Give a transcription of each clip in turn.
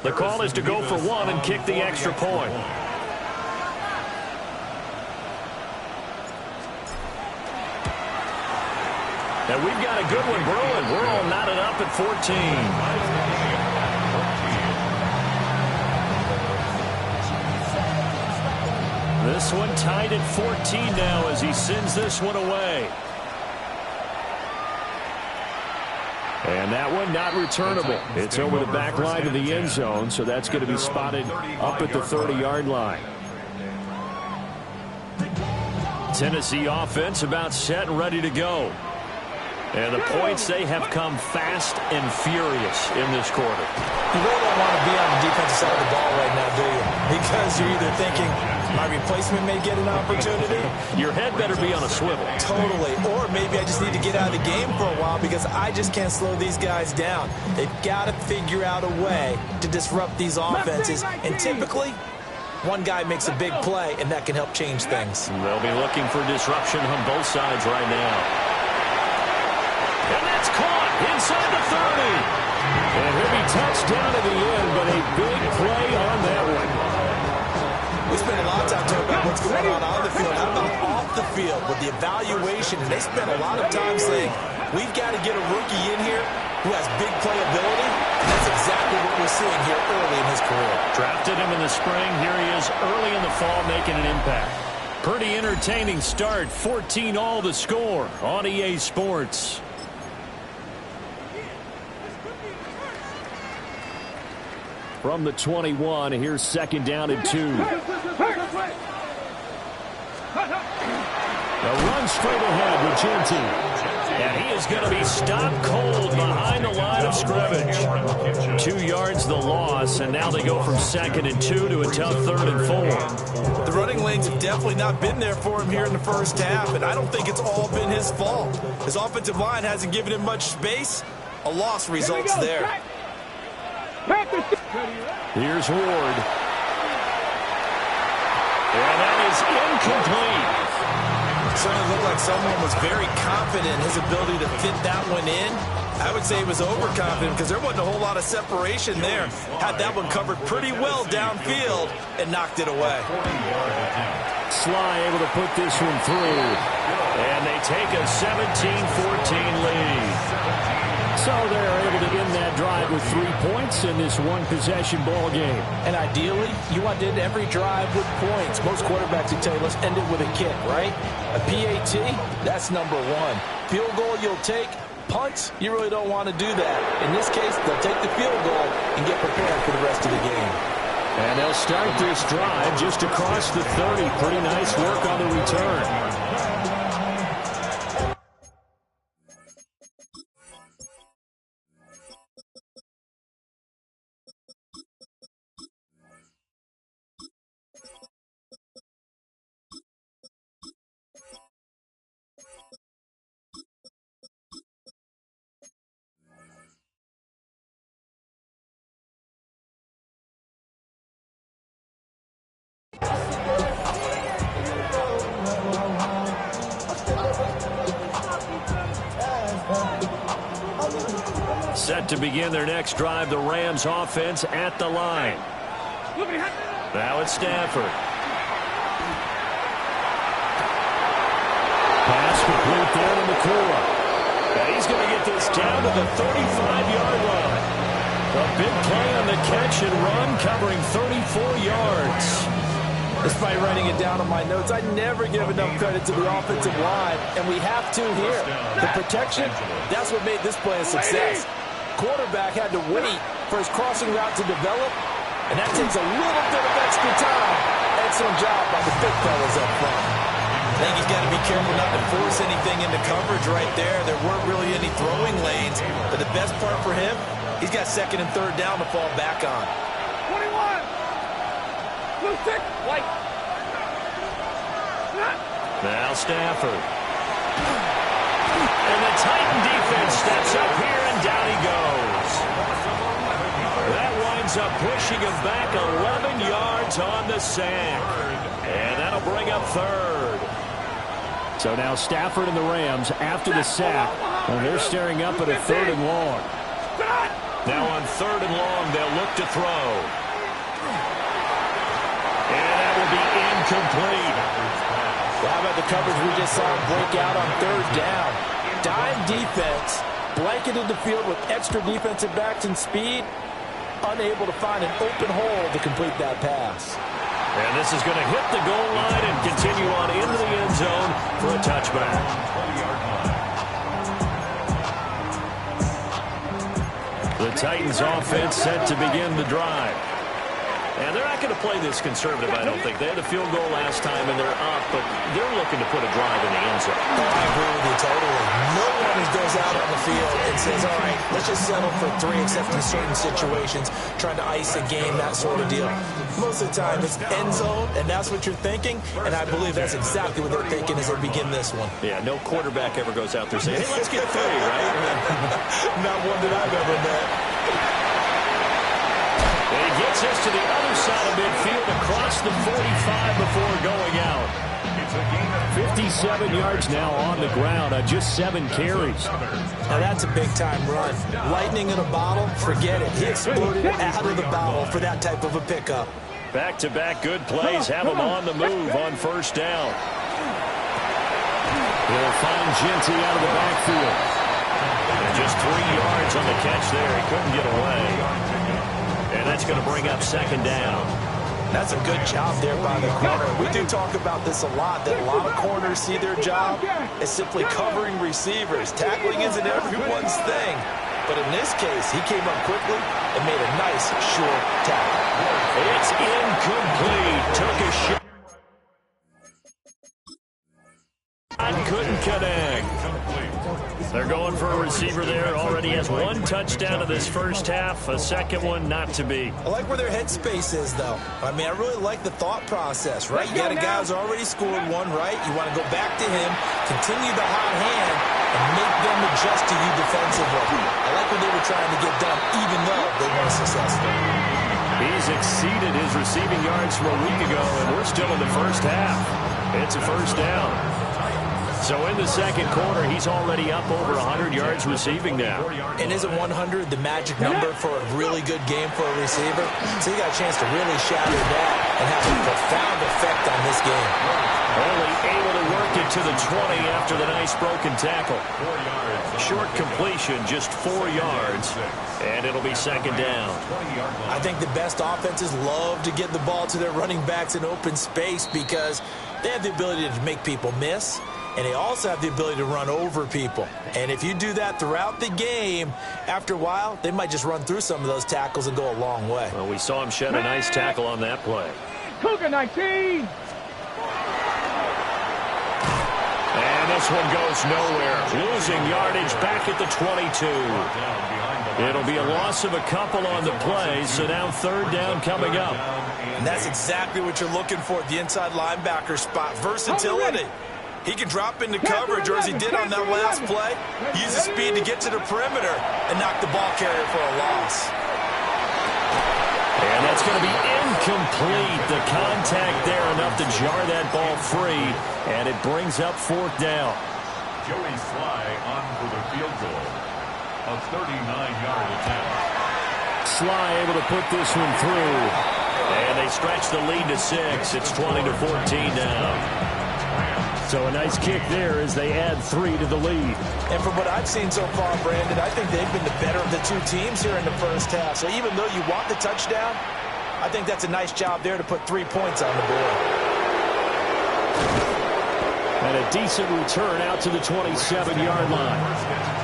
The call is to go for one and kick the extra point. And we've got a good one brewing. We're all knotted up at 14. This one tied at 14 now as he sends this one away. And that one not returnable. It's over the back line of the end zone, so that's going to be spotted up at the 30-yard line. Tennessee offense about set and ready to go. And the points, they have come fast and furious in this quarter. You really don't want to be on the defensive side of the ball right now, do you? Because you're either thinking, my replacement may get an opportunity. Your head better be on a swivel. Totally. Or maybe I just need to get out of the game for a while because I just can't slow these guys down. They've got to figure out a way to disrupt these offenses. And typically, one guy makes a big play, and that can help change things. They'll be looking for disruption on both sides right now. And that's caught inside the 30. And he'll be touched down at the end, but a big play on that one. We spend a lot of time talking about what's going on the field. How about off the field with the evaluation? And they spend a lot of time saying, we've got to get a rookie in here who has big playability. And that's exactly what we're seeing here early in his career. Drafted him in the spring. Here he is early in the fall making an impact. Pretty entertaining start. 14 all the score on EA Sports. From the 21, here's second down and 2. A run straight ahead with Genty. And he is going to be stopped cold behind the line of scrimmage. 2 yards the loss, and now they go from second and 2 to a tough 3rd and 4. The running lanes have definitely not been there for him here in the first half, and I don't think it's all been his fault. His offensive line hasn't given him much space. A loss results there. Here's Ward. And that is incomplete. It certainly looked like someone was very confident in his ability to fit that one in. I would say he was overconfident because there wasn't a whole lot of separation there. Had that one covered pretty well downfield and knocked it away. Sly able to put this one through. And they take a 17-14 lead. So they're able to end that drive with 3 points in this one-possession ball game. And ideally, you want to end every drive with points. Most quarterbacks would tell you, let's end it with a kick, right? A PAT, that's number 1. Field goal you'll take. Punts, you really don't want to do that. In this case, they'll take the field goal and get prepared for the rest of the game. And they'll start this drive just across the 30. Pretty nice work on the return. Set to begin their next drive, the Rams offense at the line. Now it's Stafford. Pass complete there to McCoy. And he's going to get this down to the 35-yard line. A big play on the catch and run, covering 34 yards. Despite writing it down on my notes, I never give enough credit to the offensive line, and we have to here. The protection, that's what made this play a success. Quarterback had to wait for his crossing route to develop, and that takes a little bit of extra time. Excellent job by the big fellas up front. I think he's got to be careful not to force anything into coverage right there. There weren't really any throwing lanes, but the best part for him, he's got 2nd and 3rd down to fall back on. 21! Blue 6, white. Now Stafford. And the Titan defense steps up here, and down he goes. That winds up pushing him back 11 yards on the sack. And that'll bring up 3rd. So now Stafford and the Rams after the sack, and they're staring up at a 3rd and long. Now on 3rd and long, they'll look to throw. And that will be incomplete. Well, how about the coverage we just saw break out on 3rd down? Dime defense, blanketed the field with extra defensive backs and speed, unable to find an open hole to complete that pass. And this is going to hit the goal line and continue on into the end zone for a touchback. The Titans offense set to begin the drive. And they're not going to play this conservative, I don't think. They had a field goal last time, and they're up, but they're looking to put a drive in the end zone. Oh, I agree with you totally. No one goes out on the field and says, all right, let's just settle for 3, except in certain situations, trying to ice a game, that sort of deal. Most of the time, it's end zone, and that's what you're thinking, and I believe that's exactly what they're thinking as they begin this one. Yeah, no quarterback ever goes out there saying, hey, let's get 3, right? Not one that I've ever met. And he gets us to the other side of midfield across the 45 before going out. 57 yards now on the ground on just 7 carries. Now that's a big-time run. Lightning in a bottle, forget it. He exploded out of the bottle for that type of a pickup. Back-to-back good plays have him on the move on 1st down. He'll find Genty out of the backfield. And just 3 yards on the catch there. He couldn't get away. And that's going to bring up 2nd down. That's a good job there by the corner. We do talk about this a lot, that a lot of corners see their job as simply covering receivers. Tackling isn't everyone's thing. But in this case, he came up quickly and made a nice, short tackle. It's incomplete. Took a shot. Couldn't connect. They're going for a receiver there. Already has 1 touchdown in this first half. A second one not to be. I like where their headspace is, though. I mean, I really like the thought process, right? You got a guy who's already scored 1, right? You want to go back to him, continue the hot hand, and make them adjust to you defensively. I like what they were trying to get done, even though they weren't successful. He's exceeded his receiving yards from a week ago, and we're still in the first half. It's a 1st down. So in the second quarter, he's already up over 100 yards receiving now. And isn't 100 the magic number for a really good game for a receiver? So he got a chance to really shatter that and have a profound effect on this game. Only able to work it to the 20 after the nice broken tackle. Short completion, just 4 yards, and it'll be 2nd down. I think the best offenses love to get the ball to their running backs in open space because they have the ability to make people miss. And they also have the ability to run over people. And if you do that throughout the game, after a while, they might just run through some of those tackles and go a long way. Well, we saw him shed a nice tackle on that play. Cougar 19. And this one goes nowhere. Losing yardage back at the 22. It'll be a loss of a couple on the play, so now 3rd down coming up. And that's exactly what you're looking for at the inside linebacker spot. Versatility. He can drop into coverage, or as he did on that last play, use his speed to get to the perimeter and knock the ball carrier for a loss. And that's going to be incomplete. The contact there enough to jar that ball free, and it brings up 4th down. Joey Sly on for the field goal. A 39-yard attempt. Sly able to put this one through. And they stretch the lead to 6. It's 20-14 now. So a nice kick there as they add 3 to the lead. And from what I've seen so far, Brandon, I think they've been the better of the 2 teams here in the first half. So even though you want the touchdown, I think that's a nice job there to put 3 points on the board. And a decent return out to the 27-yard line.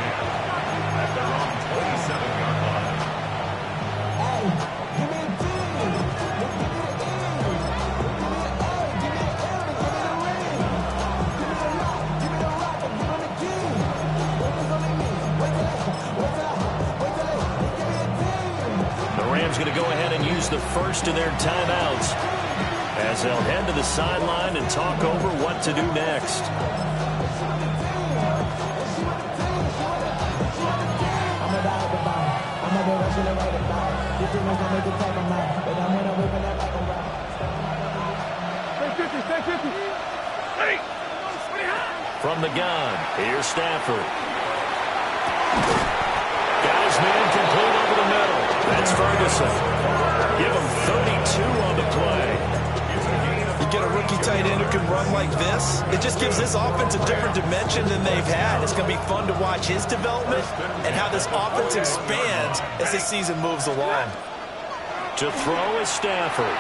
Going to go ahead and use the first of their timeouts as they'll head to the sideline and talk over what to do next. From the gun, here's Stafford. Got his man complete over the middle. Ferguson. Give him 32 on the play. You get a rookie tight end who can run like this, it just gives this offense a different dimension than they've had. It's going to be fun to watch his development and how this offense expands as the season moves along. To throw is Stafford.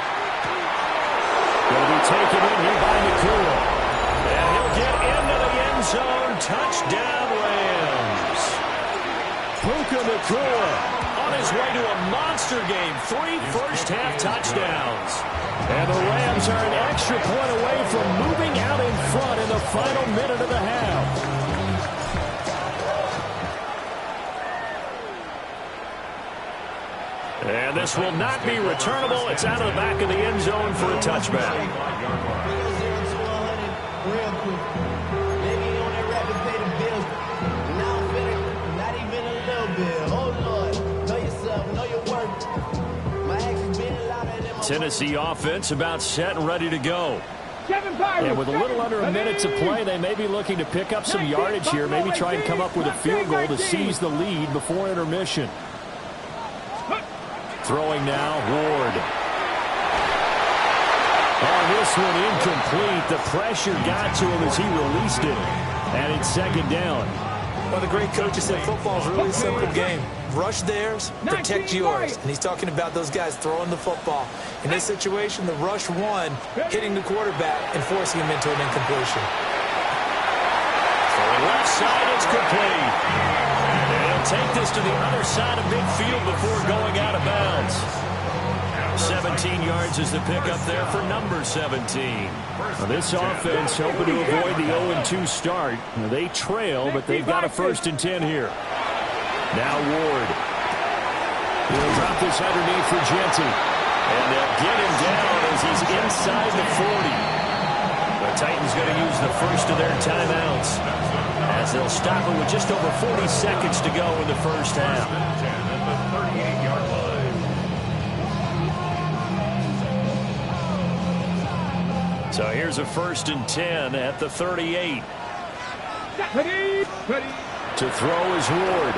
Going to be taken in here by Nakua. And he'll get into the end zone. Touchdown, Rams. Puka Nakua on his way to a monster game. 3 first-half touchdowns. And the Rams are an extra point away from moving out in front in the final minute of the half. And this will not be returnable. It's out of the back of the end zone for a touchback. Tennessee offense about set and ready to go. And with a little under a minute to play, they may be looking to pick up some yardage here, maybe try and come up with a field goal to seize the lead before intermission. Throwing now, Ward. On this one, incomplete. The pressure got to him as he released it. And it's second down. Well, the great coach said football is a really simple game. Rush theirs, protect yours. And he's talking about those guys throwing the football. In this situation, the rush one, hitting the quarterback and forcing him into an incompletion. For the left side, it's complete. They'll take this to the other side of midfield before going out of bounds. 17 yards is the pickup there for number 17. Now this offense hoping to avoid the 0-2 start. They trail, but they've got a 1st and 10 here. Now Ward. He'll drop this underneath for Genty. And they'll get him down as he's inside the 40. The Titans going to use the first of their timeouts, as they'll stop it with just over 40 seconds to go in the first half. So here's a 1st and 10 at the 38. To throw is Ward.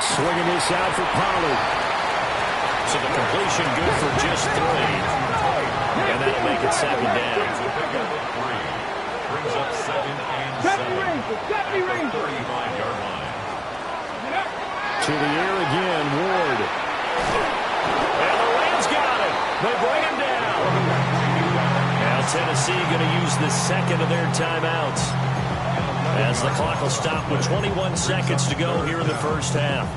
Swinging this out for Pollard. So the completion good for just 3. And that'll make it 7 down. Brings up 2nd and 7 at the 35-yard line. To the air again, Ward. And the Rams got it. They bring him down. Now Tennessee going to use the 2nd of their timeouts, as the clock will stop with 21 seconds to go here in the first half.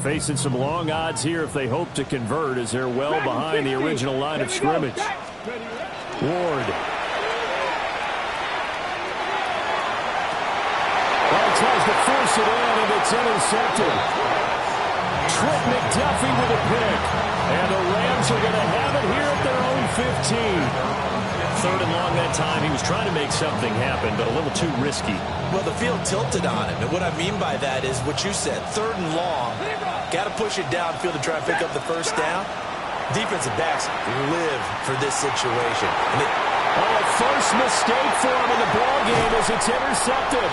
Facing some long odds here if they hope to convert, as they're well behind the original line of scrimmage. Ward. Tries to force it in, and it's intercepted. Trent McDuffie with a pick. And the Rams are going to have it here at their own 15. 3rd and long that time. He was trying to make something happen, but a little too risky. Well, the field tilted on him. And what I mean by that is what you said. 3rd and long. Got to push it downfield to try and pick up the first down. Defensive backs live for this situation. First mistake for him in the ball game as it's intercepted.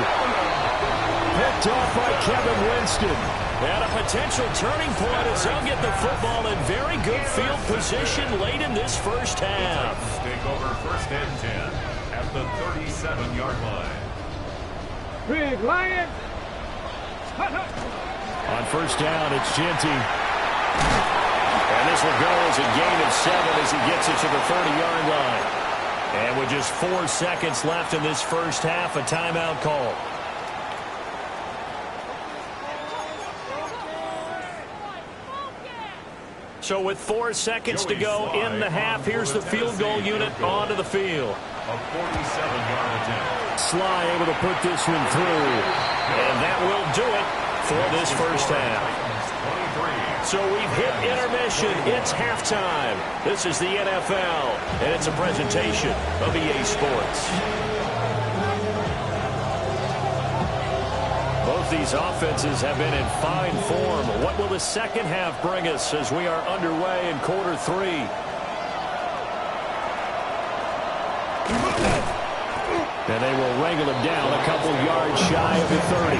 Picked off by Kevin Winston. And a potential turning point as they'll get the football in very good field position late in this first half. Take over 1st and 10 at the 37-yard line. Big Lion. On first down, it's Genty. And this will go as a gain of 7 as he gets it to the 30-yard line. And with just 4 seconds left in this first half, a timeout call. So with 4 seconds to go in the half, here's the field goal unit onto the field. A 47-yard attempt. Sly able to put this one through. And that will do it for this first half. So we've hit intermission. It's halftime. This is the NFL, and it's a presentation of EA Sports. Both these offenses have been in fine form. What will the second half bring us as we are underway in quarter 3? And they will wrangle him down a couple yards shy of the 30.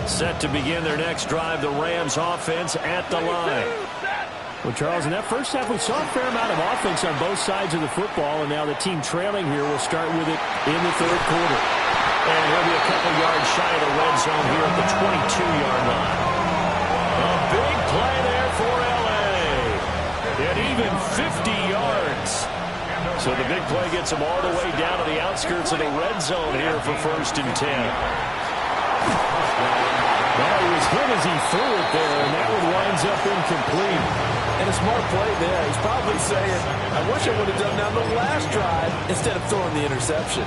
Set to begin their next drive, the Rams offense at the line. Well, Charles, in that first half, we saw a fair amount of offense on both sides of the football, and now the team trailing here will start with it in the third quarter. And he'll be a couple yards shy of the red zone here at the 22-yard line. A big play there for L.A. At even 50 yards. So the big play gets them all the way down to the outskirts of the red zone here for 1st and 10. Well, he was hit as he threw it there, and that one winds up incomplete. And a smart play there. He's probably saying, I wish I would have done that on the last drive instead of throwing the interception.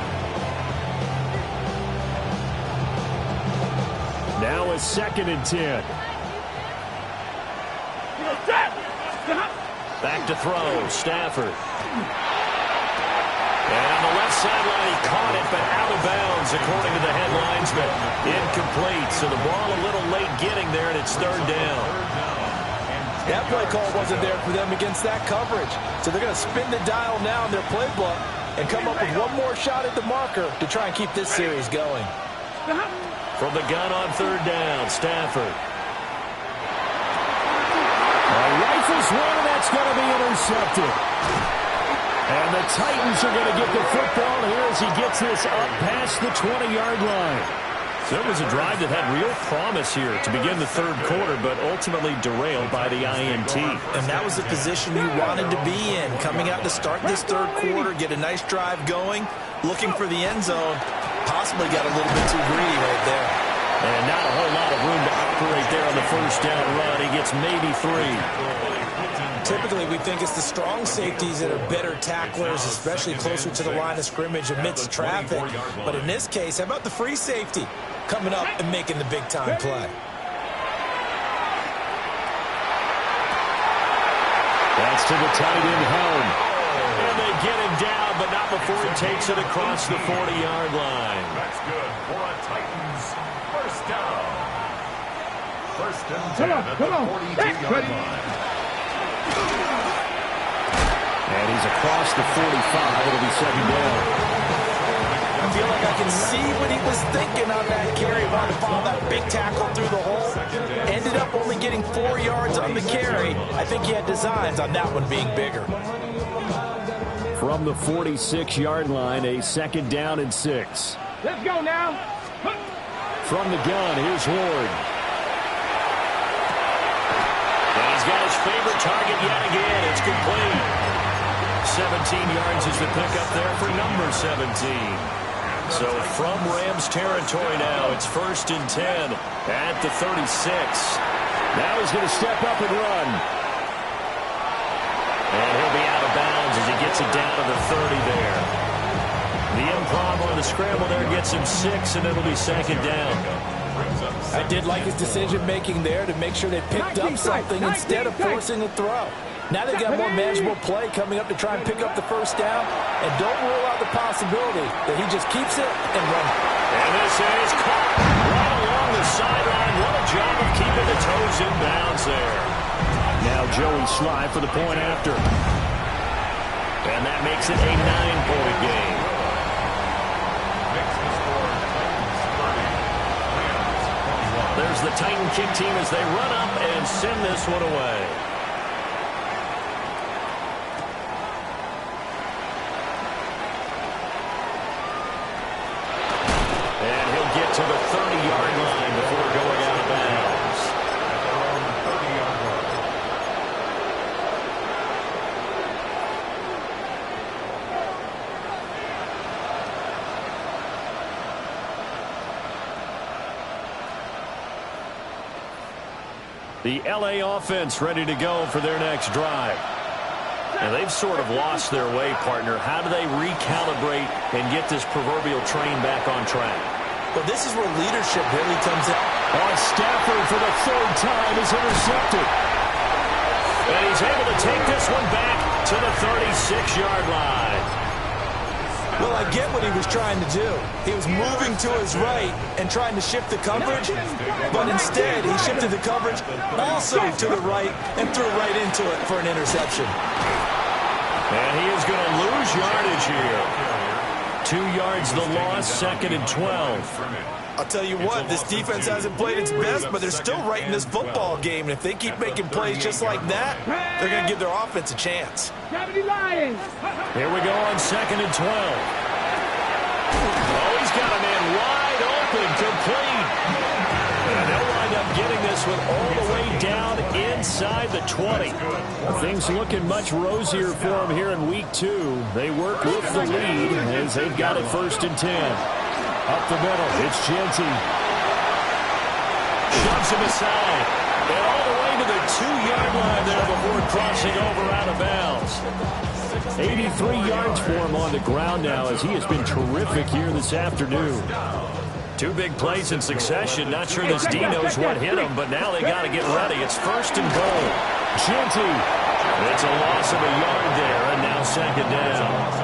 Now a 2nd and 10. Back to throw, Stafford. And on the left sideline, he caught it, but out of bounds, according to the headlinesman. Incomplete, so the ball a little late getting there, and it's 3rd down. That play call wasn't there for them against that coverage. So they're going to spin the dial now in their playbook and come up with one more shot at the marker to try and keep this series going. From the gun on 3rd down, Stafford. Rifles one, and that's going to be intercepted. And the Titans are going to get the football here as he gets this up past the 20-yard line. So it was a drive that had real promise here to begin the third quarter, but ultimately derailed by the INT. And that was the position you wanted to be in, coming out to start this third quarter, get a nice drive going, looking for the end zone. Possibly got a little bit too greedy right there. And not a whole lot of room to operate there on the first down run. He gets maybe 3. Typically, we think it's the strong safeties that are better tacklers, especially closer to the line of scrimmage amidst traffic. But in this case, how about the free safety coming up and making the big-time play? That's to the tight end home. And they get him down, but not before he takes it across the 40-yard line. That's good for a Titans first down. 1st and 10 at the 42-yard line. And he's across the 45. It'll be 2nd down. I feel like I can see what he was thinking on that carry. Wanted to follow that big tackle through the hole. Ended up only getting 4 yards on the carry. I think he had designs on that one being bigger. From the 46-yard line, a 2nd down and 6. Let's go now. From the gun, here's Ward. And he's got his favorite target yet again. It's complete. 17 yards is the pickup there for number 17. So from Rams territory now, it's 1st and 10 at the 36. Now he's going to step up and run. And he'll be out of bounds as he gets it down to the 30 there. The improv on the scramble there gets him 6, and it'll be 2nd down. I did like his decision-making there to make sure they picked up something instead of forcing a throw. Now they've got more manageable play coming up to try and pick up the first down. And don't rule out the possibility that he just keeps it and runs. And this is caught right along the sideline. What a job of keeping the toes in bounds there. Now Joey Sly for the point after. And that makes it a 9-point game. There's the Titan kick team as they run up and send this one away. And he'll get to the 30-yard line before going out of bounds. The L.A. offense ready to go for their next drive. And they've sort of lost their way, partner. How do they recalibrate and get this proverbial train back on track? Well, this is where leadership really comes in. Stafford for the 3rd time is intercepted. And he's able to take this one back to the 36-yard line. Well, I get what he was trying to do. He was moving to his right and trying to shift the coverage, but instead he shifted the coverage also to the right and threw right into it for an interception. And he is going to lose yardage here. 2 yards the loss, 2nd and 12. I'll tell you what, this defense hasn't played its best, but they're still right in this football game. And if they keep making plays just like that, they're going to give their offense a chance. Here we go on 2nd and 12. Oh, he's got a man wide open, complete. And they'll wind up getting this one all the way down inside the 20. Things looking much rosier for them here in week 2. They work with the lead as they've got it 1st and 10. Up the middle, it's Genty. Shoves him aside. And all the way to the 2-yard line there before crossing over out of bounds. 83 yards for him on the ground now as he has been terrific here this afternoon. 2 big plays in succession. Not sure this D knows what hit him, but now they got to get ready. It's 1st and goal. Genty. It's a loss of a yard there, and now 2nd down.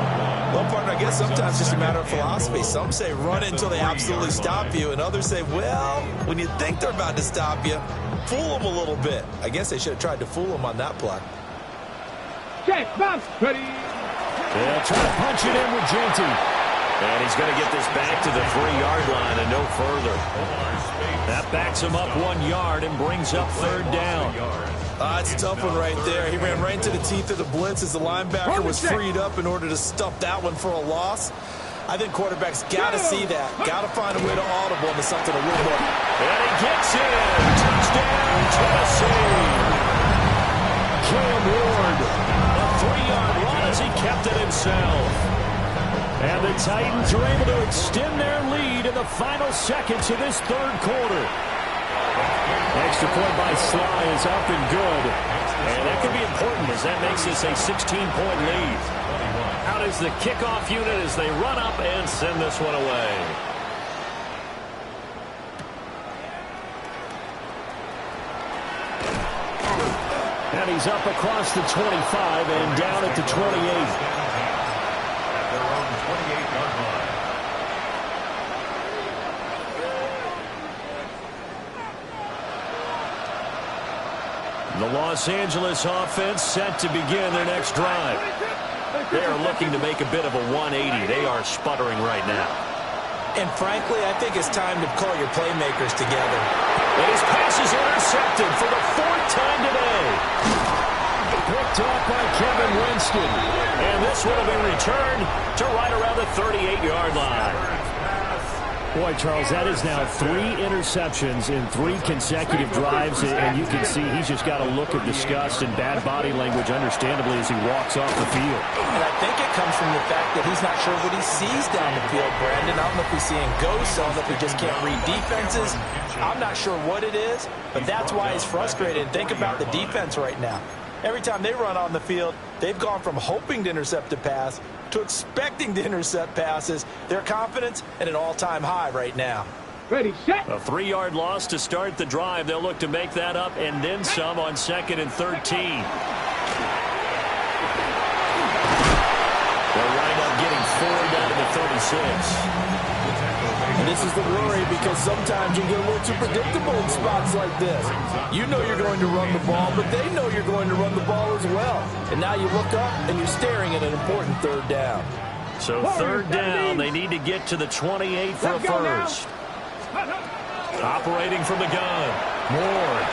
Well, partner, I guess sometimes it's just a matter of philosophy. Some say run it until they absolutely stop you, and others say, well, when you think they're about to stop you, fool them a little bit. I guess they should have tried to fool them on that play. Check, bounce, ready. They'll try to punch it in with Genty. And he's going to get this back to the 3-yard line and no further. That backs him up 1 yard and brings up 3rd down. It's a tough one right there. He ran right into the teeth of the blitz as the linebacker was freed up in order to stuff that one for a loss. I think quarterbacks got to see that. Got to find a way to audible into something a little more. And he gets in. Touchdown, Tennessee. Cam Ward. A 3-yard run as he kept it himself. And the Titans are able to extend their lead in the final seconds of this 3rd quarter. Extra point by Sly is up and good. And that could be important as that makes this a 16-point lead. Out is the kickoff unit as they run up and send this one away. And he's up across the 25 and down at the 28. The Los Angeles offense set to begin their next drive. They are looking to make a bit of a 180. They are sputtering right now. And frankly, I think it's time to call your playmakers together. And his pass is intercepted for the 4th time today. Picked off by Kevin Winston. And this one will be returned to right around the 38-yard line. Boy, Charles, that is now 3 interceptions in 3 consecutive drives, and you can see he's just got a look of disgust and bad body language, understandably, as he walks off the field. And I think it comes from the fact that he's not sure what he sees down the field, Brandon. I don't know if he's seeing ghosts, I don't know if he just can't read defenses. I'm not sure what it is, but that's why he's frustrated. Think about the defense right now. Every time they run on the field, they've gone from hoping to intercept a pass to expecting to intercept passes. Their confidence at an all-time high right now. Ready, set. A 3-yard loss to start the drive. They'll look to make that up and then some on 2nd and 13. They'll wind up getting 4 down to the 36. And this is the worry because sometimes you get a little too predictable in spots like this. You know you're going to run the ball, but they know you're going to run the ball as well. And now you look up and you're staring at an important 3rd down. So 3rd down, they need to get to the 28 for a first. Operating from the gun, Ward.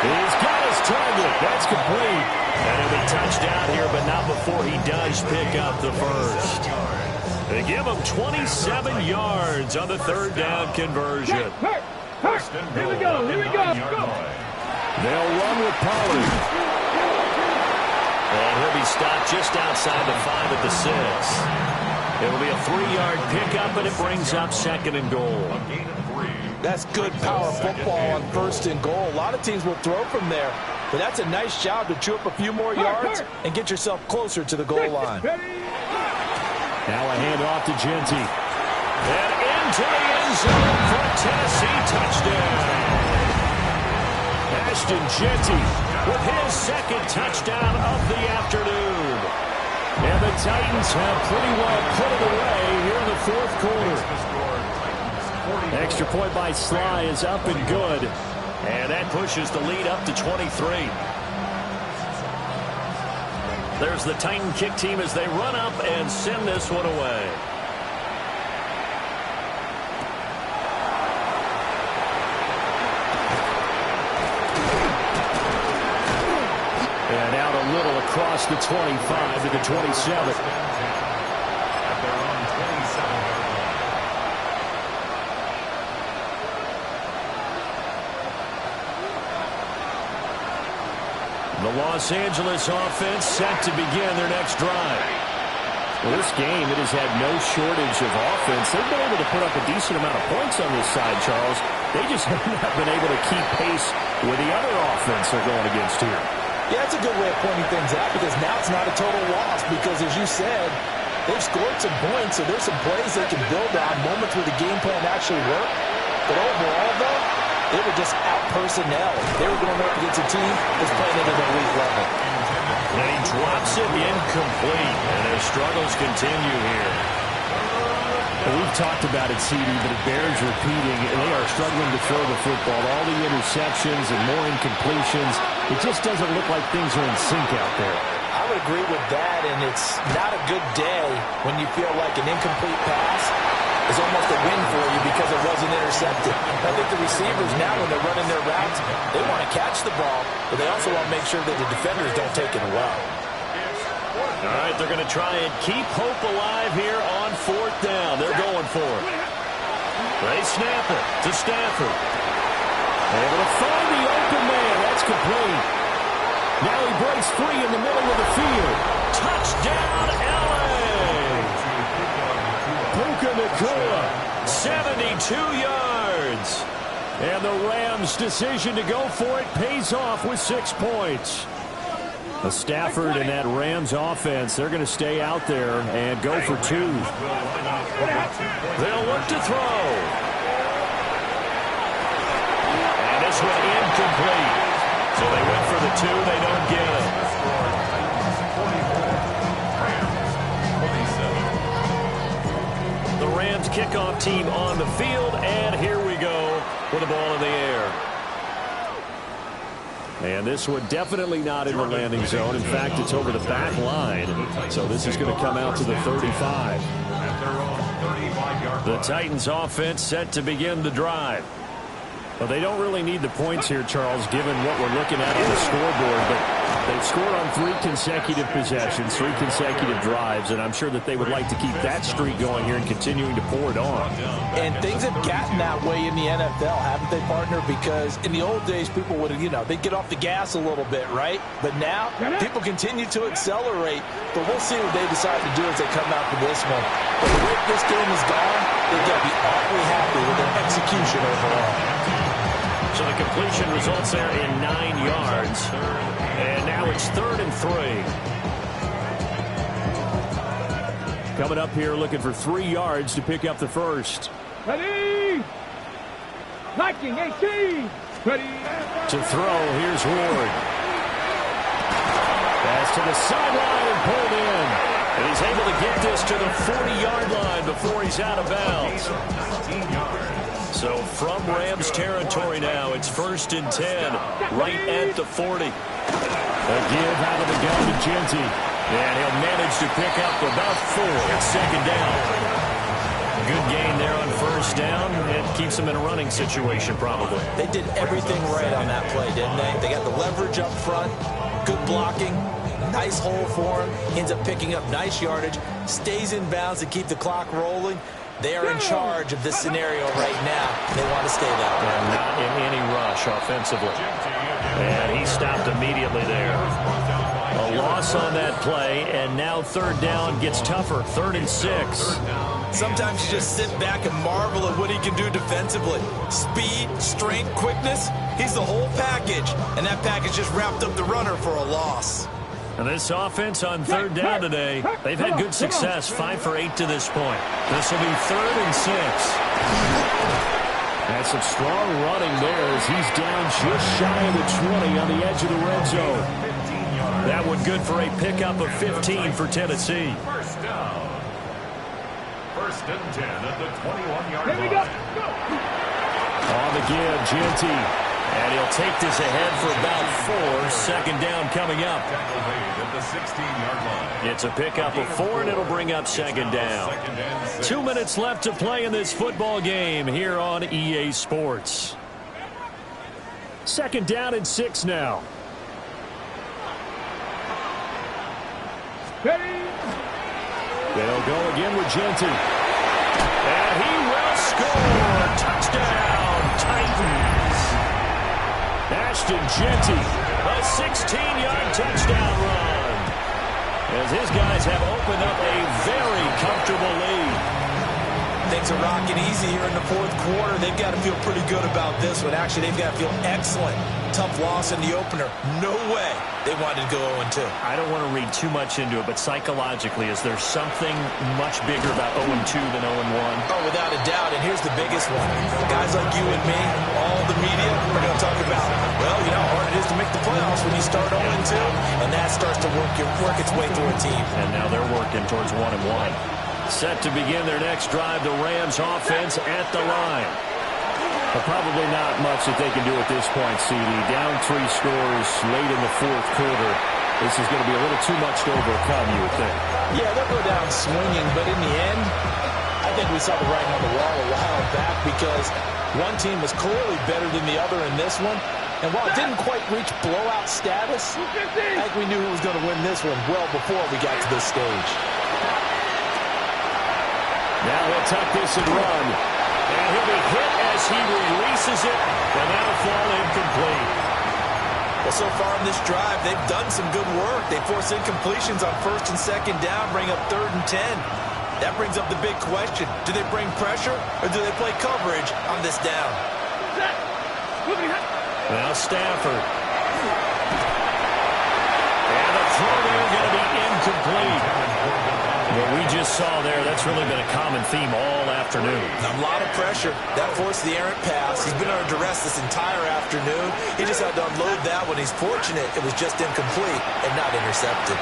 He's got his target. That's complete. And it'll be touchdown here, but not before he does pick up the first. They give him 27 yards on the 3rd down conversion. Here we go, here we go. They'll run with Pollard. And he'll be stopped just outside the 5 at the 6. It'll be a 3-yard pickup, and it brings up 2nd and goal. That's good power football on 1st and goal. A lot of teams will throw from there, but that's a nice job to chew up a few more yards and get yourself closer to the goal line. Now a handoff to Genty. And into the end zone for a Tennessee touchdown. Ashton Genty with his 2nd touchdown of the afternoon. And the Titans have pretty well put it away here in the fourth quarter. Extra point by Sly is up and good. And that pushes the lead up to 23. There's the Titan kick team as they run up and send this one away. And out a little across the 25 to the 27. The Los Angeles offense set to begin their next drive. Well, this game, it has had no shortage of offense. They've been able to put up a decent amount of points on this side, Charles. They just have not been able to keep pace with the other offense they're going against here. Yeah, that's a good way of pointing things out because now it's not a total loss because, as you said, they've scored some points, so there's some plays they can build on, moments where the game plan actually worked. But overall, though, they were just out-personnel. They were going up against a team that's playing at an elite level. And he drops it incomplete, and their struggles continue here. Well, we've talked about it, CD, but it bears repeating. They are struggling to throw the football. All the interceptions and more incompletions. It just doesn't look like things are in sync out there. I would agree with that, and it's not a good day when you feel like an incomplete pass is almost a win for you because it wasn't intercepted. I think the receivers now, when they're running their routes, they want to catch the ball, but they also want to make sure that the defenders don't take it away. All right, they're going to try and keep hope alive here on fourth down. They're going for it. They snap it to Stafford. Able to find the open man. That's complete. Now he breaks free in the middle of the field. Touchdown, L.A. Puka Nacua, 72 yards. And the Rams' decision to go for it pays off with 6 points. The Stafford and that Rams offense, they're going to stay out there and go for 2. They'll look to throw. And this one incomplete. So they went for the 2. They don't get it. The Rams kickoff team on the field, and here we go with the ball in the air. And this one definitely not in the landing zone. In fact, it's over the back line. So this is going to come out to the 35. The Titans offense set to begin the drive. Well, they don't really need the points here, Charles, given what we're looking at on the scoreboard. But they've scored on 3 consecutive possessions, 3 consecutive drives, and I'm sure that they would like to keep that streak going here and continuing to pour it on. And things have gotten that way in the NFL, haven't they, partner? Because in the old days, people would, they'd get off the gas a little bit, right? But now, people continue to accelerate. But we'll see what they decide to do as they come out for this one. But the way this game is gone, they've got to be awfully happy with their execution overall. So the completion results there in 9 yards. And now it's 3rd and 3. Coming up here looking for 3 yards to pick up the first. Ready? Knocking 18. Ready? To throw, here's Ward. Pass to the sideline and pulled in. And he's able to get this to the 40-yard line before he's out of bounds. So from Rams territory now, it's 1st and 10, right at the 40. A give out of the gun to Genty. And he'll manage to pick up about 4. It's 2nd down. Good gain there on 1st down. It keeps them in a running situation, probably. They did everything right on that play, didn't they? They got the leverage up front, good blocking, nice hole for him, ends up picking up nice yardage, stays in bounds to keep the clock rolling. They are in charge of this scenario right now. They want to stay that way. And not in any rush offensively. And he stopped immediately there. A loss on that play, and now 3rd down gets tougher. 3rd and 6. Sometimes you just sit back and marvel at what he can do defensively. Speed, strength, quickness, he's the whole package. And that package just wrapped up the runner for a loss. And this offense on 3rd down today, they've had good success, 5 for 8 to this point. This will be 3rd and 6. That's some strong running there as he's down just shy of the 20 on the edge of the red zone. That one good for a pickup of 15 for Tennessee. First down. First and 10 at the 21-yard line. Here we go. On the give, Genty. And he'll take this ahead for about 4. Second down coming up. Tackle made at the 16-yard line. It's a pickup of 4, and it'll bring up second down. 2 minutes left to play in this football game here on EA Sports. Second down and 6 now. Ready. They'll go again with Genty. And he will score. Touchdown, Titans. Ashton Genty, a 16-yard touchdown run. As his guys have opened up a very comfortable lead. Things are rocking easy here in the fourth quarter. They've got to feel pretty good about this one. Actually, they've got to feel excellent. Tough loss in the opener. No way they wanted to go 0-2. I don't want to read too much into it, but psychologically, is there something much bigger about 0-2 than 0-1? Oh, without a doubt. And here's the biggest one. Guys like you and me, all the media, we're going to talk about, well, you know how hard it is to make the playoffs when you start 0-2, and that starts to work its way through a team. And now they're working towards 1-1. Set to begin their next drive, the Rams offense at the line. But probably not much that they can do at this point, CD. Down 3 scores late in the fourth quarter. This is going to be a little too much to overcome, you would think. Yeah, they'll go down swinging, but in the end, I think we saw the writing on the wall a while back because one team was clearly better than the other in this one. And while it didn't quite reach blowout status, I think we knew who was going to win this one well before we got to this stage. Now he'll tuck this and run. And he'll be hit as he releases it. And that'll fall incomplete. Well, so far in this drive, they've done some good work. They force incompletions on first and second down, bring up 3rd and 10. That brings up the big question. Do they bring pressure or do they play coverage on this down? Now Stafford. And the throw there going to be incomplete. What we just saw there, that's really been a common theme all afternoon. A lot of pressure. That forced the errant pass. He's been under duress this entire afternoon. He just had to unload that one. He's fortunate it was just incomplete and not intercepted.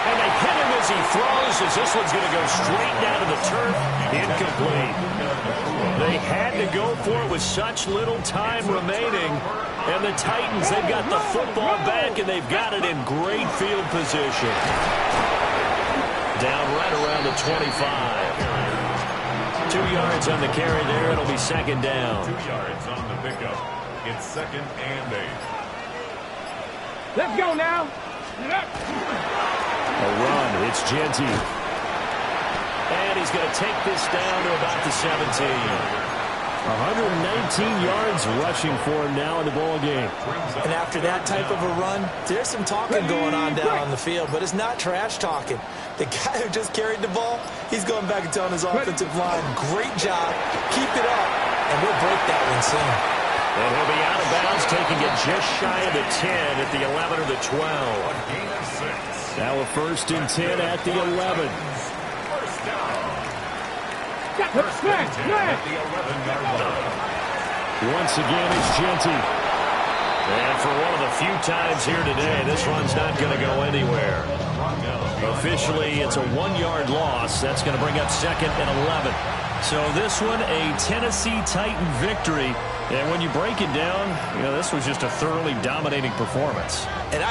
And they hit him as he throws, as this one's going to go straight down to the turf. Incomplete. They had to go for it with such little time remaining. And the Titans, they've got the football back, and they've got it in great field position. Down right around the 25. 2 yards on the carry there. It'll be second down. 2 yards on the pickup. It's 2nd and 8. Let's go now. A run. It's Genty. And he's going to take this down to about the 17. 119 yards rushing for him now in the ball game. And after that type of a run, there's some talking going on down on the field, but it's not trash talking. The guy who just carried the ball, he's going back and telling his offensive line, great job, keep it up, and we'll break that one soon. And he'll be out of bounds, taking it just shy of the 10 at the 11 or the 12. Now a 1st and 10 at the 11. First down. First and 10 at the 11-yard line. Once again, it's Genty. And for one of the few times here today, this run's not going to go anywhere. Officially, it's a 1-yard loss. That's going to bring up 2nd and 11. So this one, a Tennessee Titan victory. And when you break it down, you know, this was just a thoroughly dominating performance. And